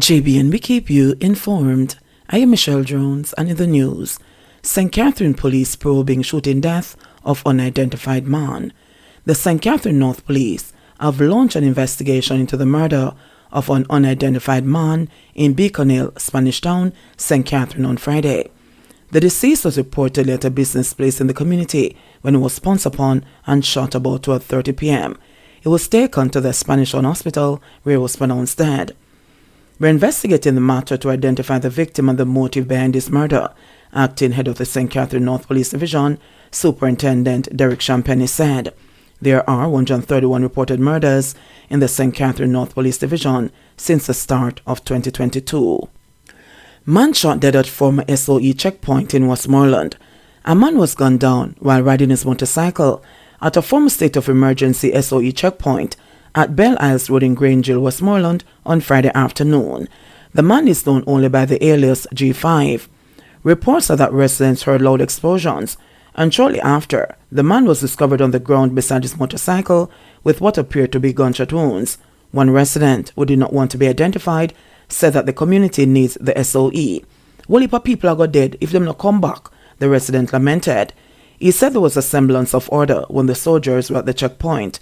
JBN, we keep you informed. I am Michelle Jones, and in the news, St. Catherine police probing shooting death of unidentified man. The St. Catherine North Police have launched an investigation into the murder of an unidentified man in Beacon Hill, Spanish Town, St. Catherine on Friday. The deceased was reportedly at a business place in the community when he was pounced upon and shot about 12:30 p.m. He was taken to the Spanish Town Hospital where he was pronounced dead. We're investigating the matter to identify the victim and the motive behind this murder, acting head of the St. Catherine North Police Division, Superintendent Derek Champagne said. There are 131 reported murders in the St. Catherine North Police Division since the start of 2022. Man shot dead at former SOE checkpoint in Westmoreland. A man was gunned down while riding his motorcycle at a former state of emergency SOE checkpoint at Belle Isles Road in Grangeville, Westmoreland on Friday afternoon. The man is known only by the alias G5. Reports are that residents heard loud explosions, and shortly after, the man was discovered on the ground beside his motorcycle with what appeared to be gunshot wounds. One resident, who did not want to be identified, said that the community needs the SOE. "Well, if people are got dead if them not come back," the resident lamented. He said there was a semblance of order when the soldiers were at the checkpoint.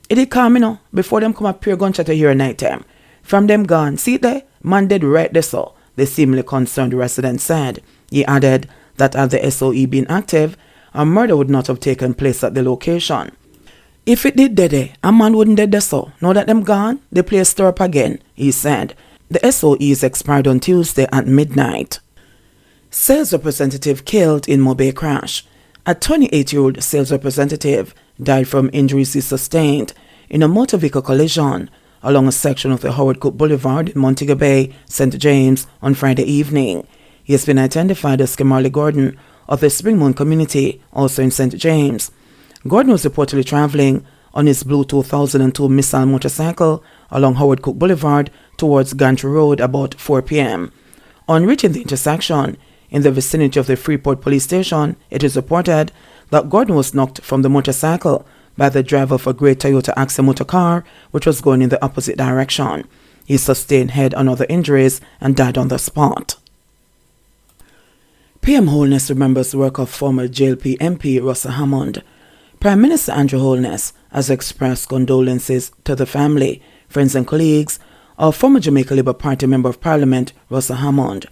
"It did calm, before them come up pure gunshot here at night time. From them gone, see there, man dead right there so," the seemingly concerned resident said. He added that had the SOE been active, a murder would not have taken place at the location. "If it did dead, a man wouldn't dead there so. Now that them gone, the place stir up again," he said. The SOE is expired on Tuesday at midnight. Sales representative killed in Mobay crash. A 28-year-old sales representative died from injuries he sustained in a motor vehicle collision along a section of the Howard Cook Boulevard in Montego Bay, St. James, on Friday evening. He has been identified as Kemarley Gordon of the Springmoon community, also in St. James. Gordon was reportedly traveling on his blue 2002 Missile motorcycle along Howard Cook Boulevard towards Gantry Road about 4 p.m. On reaching the intersection, in the vicinity of the Freeport police station, it is reported that Gordon was knocked from the motorcycle by the driver of a grey Toyota Axia motor car, which was going in the opposite direction. He sustained head and other injuries and died on the spot. PM Holness remembers the work of former JLP MP Russell Hammond. Prime Minister Andrew Holness has expressed condolences to the family, friends and colleagues of former Jamaica Labour Party Member of Parliament Russell Hammond.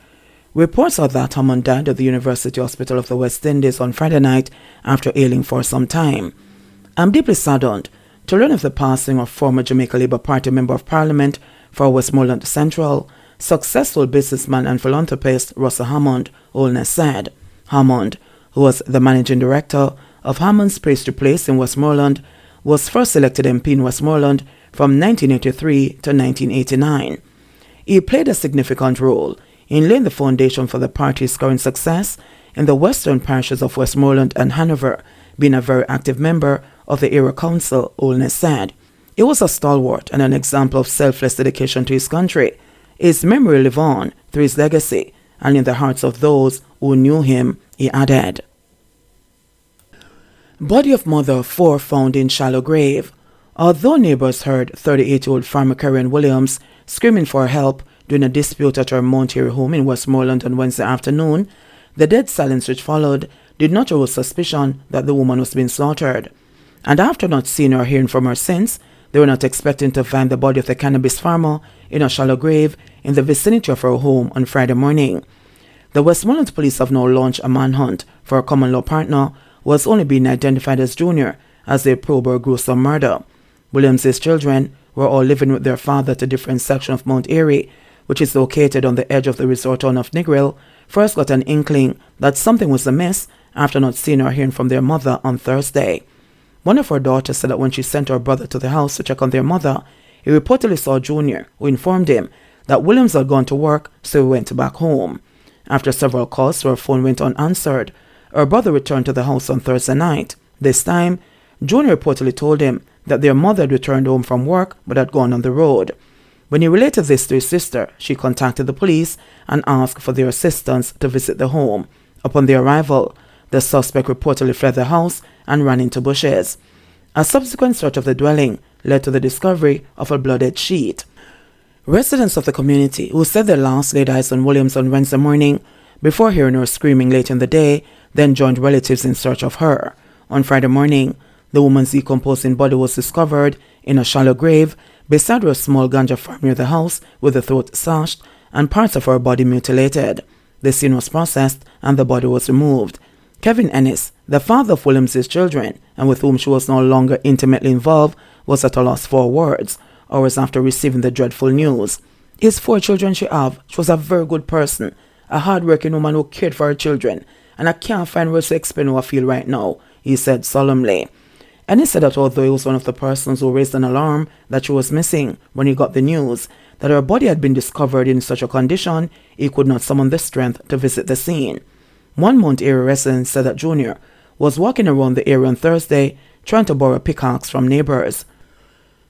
Reports are that Hammond died at the University Hospital of the West Indies on Friday night after ailing for some time. I'm deeply saddened to learn of the passing of former Jamaica Labour Party Member of Parliament for Westmoreland Central, successful businessman and philanthropist Russell Hammond, Holness said. Hammond, who was the managing director of Hammond's Pastry Place in Westmoreland, was first elected MP in Westmoreland from 1983 to 1989. He played a significant role in laying the foundation for the party's current success in the western parishes of Westmoreland and Hanover, being a very active member of the Area Council, Holness said. He was a stalwart and an example of selfless dedication to his country. His memory lives on through his legacy and in the hearts of those who knew him, he added. Body of mother of 4 found in shallow grave. Although neighbors heard 38-year-old farmer Karen Williams screaming for help during a dispute at her Mount Airy home in Westmoreland on Wednesday afternoon, the dead silence which followed did not arouse suspicion that the woman was being slaughtered. And after not seeing or hearing from her since, they were not expecting to find the body of the cannabis farmer in a shallow grave in the vicinity of her home on Friday morning. The Westmoreland police have now launched a manhunt for a common law partner who has only been identified as Junior as they probe her gruesome murder. Williams's children were all living with their father at a different section of Mount Airy, which is located on the edge of the resort town of Negril, first got an inkling that something was amiss after not seeing or hearing from their mother on Thursday. One of her daughters said that when she sent her brother to the house to check on their mother, he reportedly saw Junior, who informed him that Williams had gone to work, so he went back home. After several calls, her phone went unanswered. Her brother returned to the house on Thursday night. This time, Junior reportedly told him that their mother had returned home from work but had gone on the road. When he related this to his sister, she contacted the police and asked for their assistance to visit the home. Upon their arrival, the suspect reportedly fled the house and ran into bushes. A subsequent search of the dwelling led to the discovery of a blooded sheet. Residents of the community who said they last laid eyes on Williams on Wednesday morning before hearing her screaming late in the day, then joined relatives in search of her. On Friday morning, the woman's decomposing body was discovered in a shallow grave beside her small ganja farm near the house, with the throat slashed and parts of her body mutilated. The scene was processed and the body was removed. Kevin Ennis, the father of Williams' children, and with whom she was no longer intimately involved, was at a loss for words, hours after receiving the dreadful news. His 4 children she have. She was a very good person, a hard-working woman who cared for her children, and I can't find words to explain how I feel right now, he said solemnly. And he said that although he was one of the persons who raised an alarm that she was missing when he got the news that her body had been discovered in such a condition, he could not summon the strength to visit the scene. One Mount Airy resident said that Junior was walking around the area on Thursday trying to borrow pickaxe from neighbors.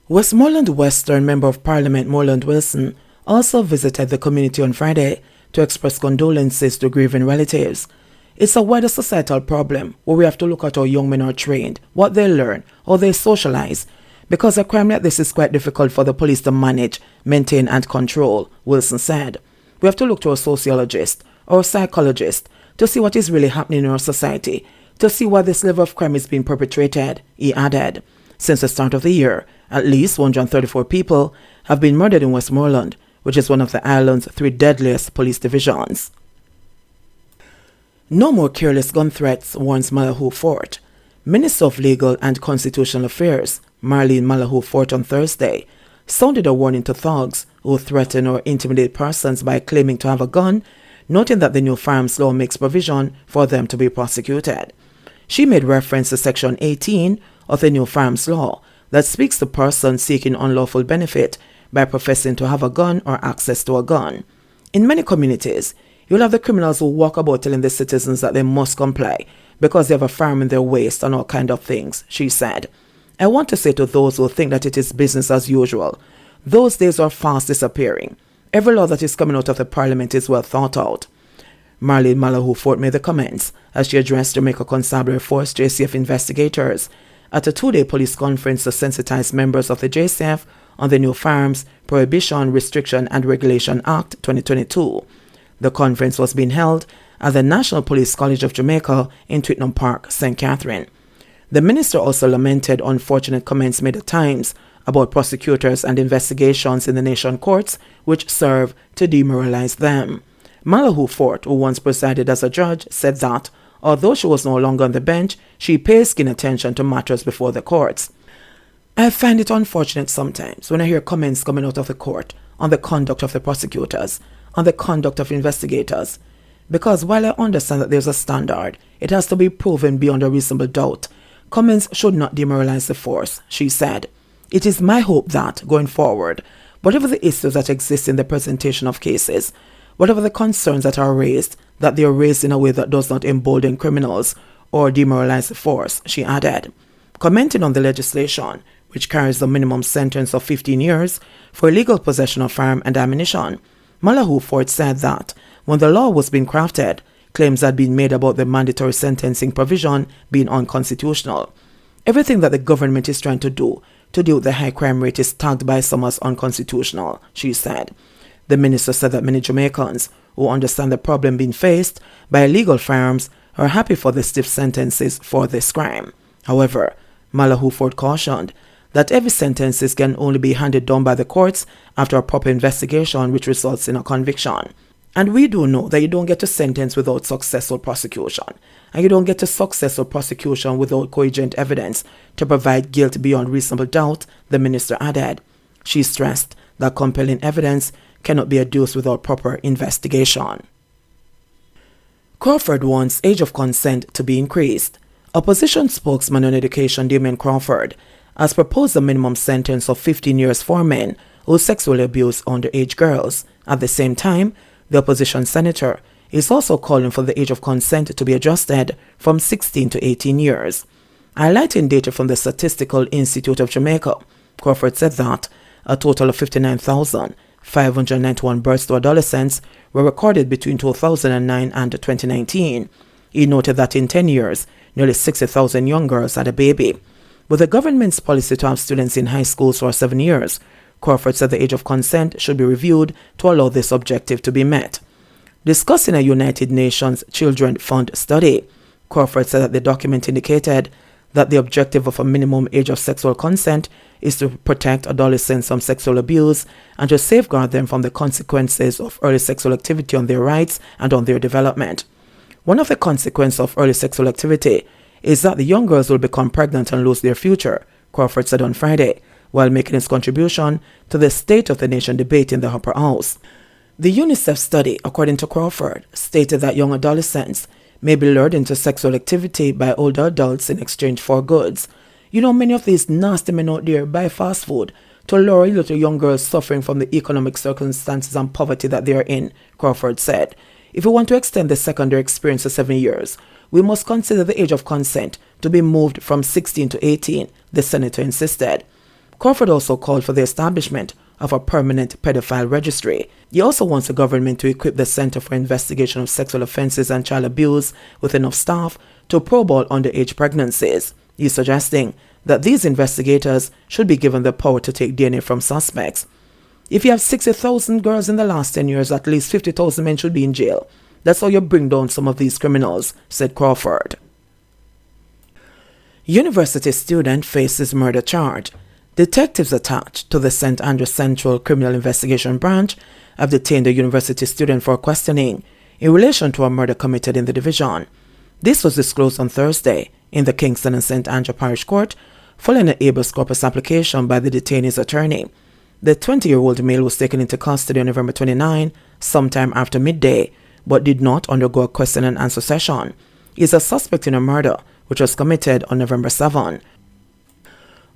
Westmoreland Western Member of Parliament Moreland Wilson also visited the community on Friday to express condolences to grieving relatives. It's a wider societal problem where we have to look at how young men are trained, what they learn, how they socialize, because a crime like this is quite difficult for the police to manage, maintain and control, Wilson said. We have to look to a sociologist or a psychologist to see what is really happening in our society, to see why this level of crime is being perpetrated, he added. Since the start of the year, at least 134 people have been murdered in Westmoreland, which is one of the island's 3 deadliest police divisions. No more careless gun threats, warns Malahoo Fort. Minister of Legal and Constitutional Affairs, Marlene Malahoo Fort, on Thursday sounded a warning to thugs who threaten or intimidate persons by claiming to have a gun, noting that the new firearms law makes provision for them to be prosecuted. She made reference to Section 18 of the new firearms law that speaks to persons seeking unlawful benefit by professing to have a gun or access to a gun. In many communities, you'll have the criminals who walk about telling the citizens that they must comply because they have a firearm in their waist and all kind of things, she said. I want to say to those who think that it is business as usual, those days are fast disappearing. Every law that is coming out of the parliament is well thought out. Marlene Malahoo Fort made the comments as she addressed Jamaica Constabulary Force JCF investigators at a 2-day police conference to sensitize members of the JCF on the new Firearms Prohibition, Restriction and Regulation Act 2022. The conference was being held at the National Police College of Jamaica in Twickenham Park, St. Catherine. The minister also lamented unfortunate comments made at times about prosecutors and investigations in the nation courts which serve to demoralize them. Malahoo Fort, who once presided as a judge, said that although she was no longer on the bench, she pays keen attention to matters before the courts. I find it unfortunate sometimes when I hear comments coming out of the court on the conduct of the prosecutors, on the conduct of investigators, because while I understand that there's a standard, it has to be proven beyond a reasonable doubt. Comments should not demoralize the force, she said. It is my hope that, going forward, whatever the issues that exist in the presentation of cases, whatever the concerns that are raised, that they are raised in a way that does not embolden criminals or demoralize the force, she added. Commenting on the legislation, which carries the minimum sentence of 15 years for illegal possession of firearm and ammunition, Malahoo Fort said that when the law was being crafted, claims had been made about the mandatory sentencing provision being unconstitutional. Everything that the government is trying to do to deal with the high crime rate is tagged by some as unconstitutional, she said. The minister said that many Jamaicans who understand the problem being faced by illegal firearms are happy for the stiff sentences for this crime. However, Malahoo Fort cautioned that every sentence can only be handed down by the courts after a proper investigation which results in a conviction. And we do know that you don't get to sentence without successful prosecution, and you don't get to successful prosecution without cogent evidence to provide guilt beyond reasonable doubt, the minister added. She stressed that compelling evidence cannot be adduced without proper investigation. Crawford wants age of consent to be increased. Opposition spokesman on education Damien Crawford has proposed a minimum sentence of 15 years for men who sexually abuse underage girls. At the same time, the opposition senator is also calling for the age of consent to be adjusted from 16 to 18 years. Highlighting data from the Statistical Institute of Jamaica, Crawford said that a total of 59,591 births to adolescents were recorded between 2009 and 2019. He noted that in 10 years, nearly 60,000 young girls had a baby. With the government's policy to have students in high schools for 7 years, Crawford said the age of consent should be reviewed to allow this objective to be met. Discussing a United Nations Children Fund study, Crawford said that the document indicated that the objective of a minimum age of sexual consent is to protect adolescents from sexual abuse and to safeguard them from the consequences of early sexual activity on their rights and on their development. One of the consequences of early sexual activity is that the young girls will become pregnant and lose their future, Crawford said on Friday, while making his contribution to the State of the Nation debate in the Upper House. The UNICEF study, according to Crawford, stated that young adolescents may be lured into sexual activity by older adults in exchange for goods. You know, many of these nasty men out there buy fast food to lure little young girls suffering from the economic circumstances and poverty that they are in, Crawford said. If we want to extend the secondary experience to 7 years, we must consider the age of consent to be moved from 16 to 18, the senator insisted. Crawford also called for the establishment of a permanent pedophile registry. He also wants the government to equip the Center for Investigation of Sexual Offences and Child Abuse with enough staff to probe all underage pregnancies. He's suggesting that these investigators should be given the power to take DNA from suspects. If you have 60,000 girls in the last 10 years, at least 50,000 men should be in jail. That's how you bring down some of these criminals, said Crawford. University student faces murder charge. Detectives attached to the St. Andrews Central Criminal Investigation Branch have detained a university student for questioning in relation to a murder committed in the division. This was disclosed on Thursday in the Kingston and St. Andrew Parish Court following an habeas corpus application by the detainee's attorney. The 20-year-old male was taken into custody on November 29, sometime after midday, but did not undergo a question and answer session. He is a suspect in a murder which was committed on November 7.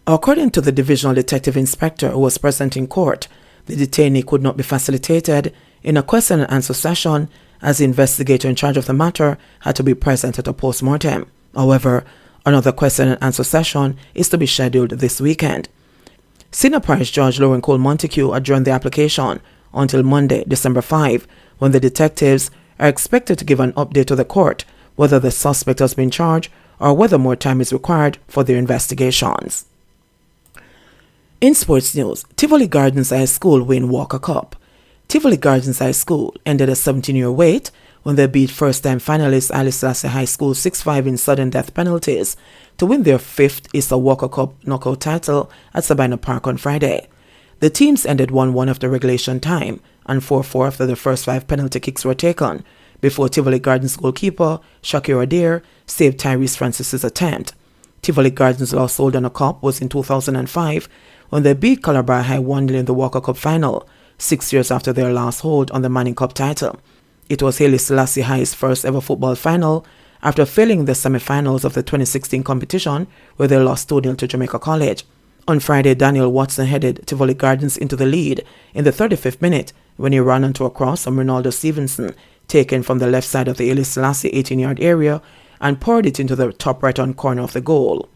According to the divisional detective inspector who was present in court, the detainee could not be facilitated in a question and answer session as the investigator in charge of the matter had to be present at a post-mortem. However, another question and answer session is to be scheduled this weekend. Senior Parish Judge Lauren Cole Montague adjourned the application until Monday, December 5, when the detectives are expected to give an update to the court whether the suspect has been charged or whether more time is required for their investigations. In sports news, Tivoli Gardens High School win Walker Cup. Tivoli Gardens High School ended a 17-year wait when they beat first-time finalists Haile Selassie High School 6-5 in sudden death penalties to win their 5th Easter Walker Cup knockout title at Sabina Park on Friday. The teams ended 1-1 after regulation time and 4-4 after the first 5 penalty kicks were taken, before Tivoli Gardens goalkeeper Shakir Adair saved Tyrese Francis's attempt. Tivoli Gardens' last hold on a cup was in 2005 when they beat Calabar High 1-0 in the Walker Cup final, 6 years after their last hold on the Manning Cup title. It was Haile Selassie High's first ever football final after failing in the semi-finals of the 2016 competition where they lost 2-0 to Jamaica College. On Friday, Daniel Watson headed Tivoli Gardens into the lead in the 35th minute when he ran onto a cross from Ronaldo Stevenson, taken from the left side of the Haile Selassie 18-yard area, and poured it into the top right-hand corner of the goal.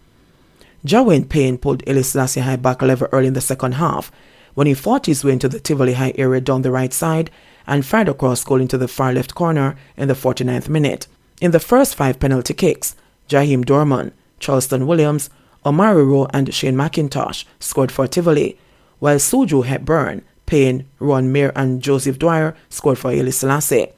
Jawain Payne pulled Haile Selassie High back a level early in the second half when he fought his way into the Tivoli High area down the right side and fired a cross goal into the far left corner in the 49th minute. In the first 5 penalty kicks, Jaheim Dorman, Charleston Williams, Omari Rowe and Shane McIntosh scored for Tivoli, while Suju Hepburn, Payne, Ron Mayer and Joseph Dwyer scored for Haile Selassie.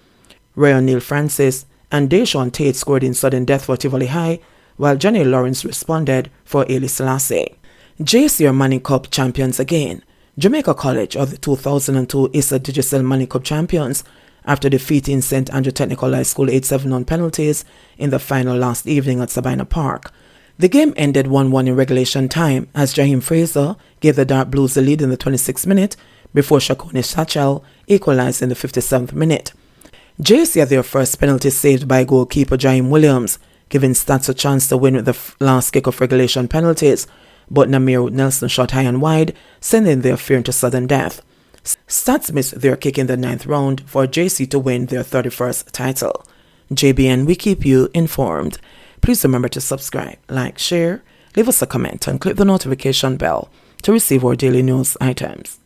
Ryan Neil Francis and Deshaun Tate scored in sudden death for Tivoli High, while Johnny Lawrence responded for Haile Selassie. JC are Manning Cup champions again. Jamaica College are the 2002 Issa Digicel Manning Cup champions after defeating St. Andrew Technical High School 8-7 on penalties in the final last evening at Sabina Park. The game ended 1-1 in regulation time as Jaheim Fraser gave the Dark Blues the lead in the 26th minute before Shakoni Satchel equalized in the 57th minute. JC had their first penalty saved by goalkeeper Jaheim Williams, giving Stats a chance to win with the last kick of regulation penalties, but Namir Nelson shot high and wide, sending their affair into sudden death. Stats missed their kick in the 9th round for JC to win their 31st title. JBN, we keep you informed. Please remember to subscribe, like, share, leave us a comment and click the notification bell to receive our daily news items.